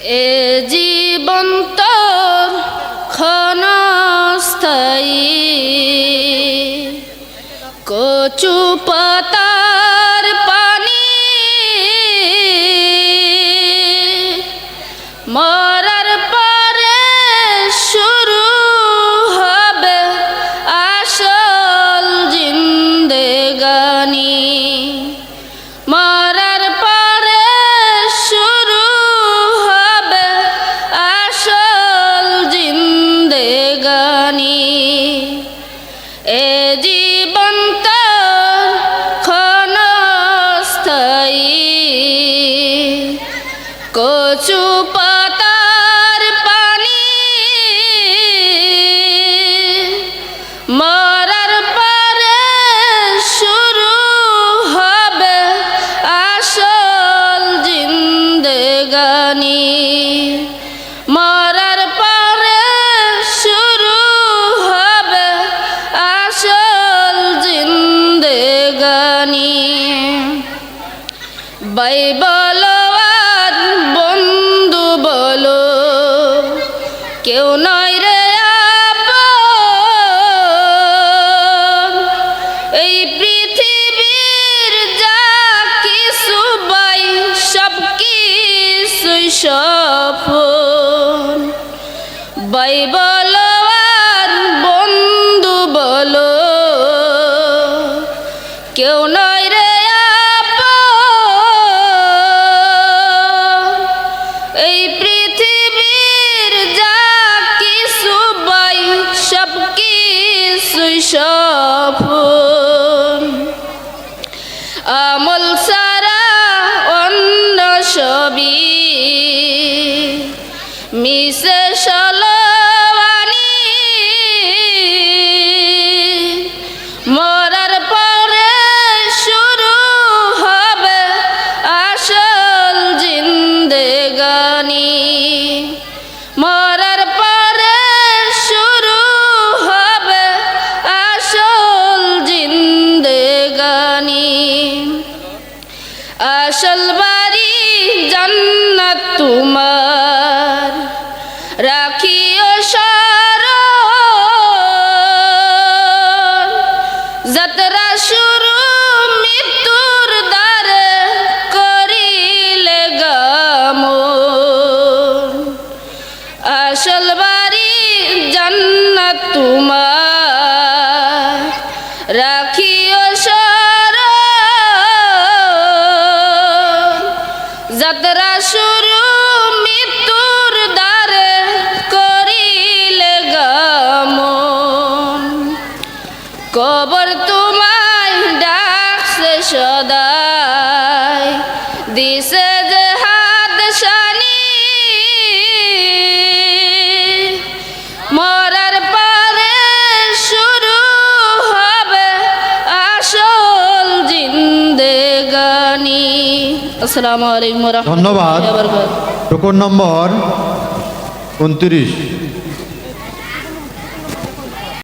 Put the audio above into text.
এ জীবন তোর ক্ষণস্থায়ী, কচু পাতার পানি মরার পরে শুরু হবে আসল জিন্দেগানি। মরার পরে শুরু হবে আসল জিন্দেগানি। এ জীবন তোর ক্ষণস্থায়ী, কচু পাতার পানি মরার পরে শুরু হবে আসল জিন্দেগানি। মরার পরে শুরু হবে আসল জিন্দেগানি। ভাই বলো আর বন্ধু বলো, কেউ নয় রে আপন। এই পৃথিবীর যা কিছু বাই সব কিছুই সফল। ভাই বলো আর বন্ধু বলো, কেউ নয় রে আপন। এই পৃথিবীর যা কিছু বাই সব কিছুই সফল। আমল সারা অন্য সবই মিশে সলবানি। মরার পরে শুরু হবে আসল জিন্দেগানি। মরার পরে শুরু হবে আসল জিন্দেগানি। আসল বাড়ি জান্নাত তোমার, রাখিও স্মরণ। যাত্রা শুরু মৃত্যুর দ্বারে করিলে গমন। আসল বাড়ি জান্নাত তোমার, রাখিও স্মরণ। যাত্রা শুরু মৃত্যুর দ্বারে করিলে গমন। কবর তোমায় ডাকছে সদাই, দিছে যে হাত শানি। মরার পরে শুরু হবে আসল জিন্দেগানি। আসসালামু আলাইকুম ওয়া রাহমাতুল্লাহি ওয়া বারাকাতুহু। ধন্যবাদ। টোকন নম্বর 29।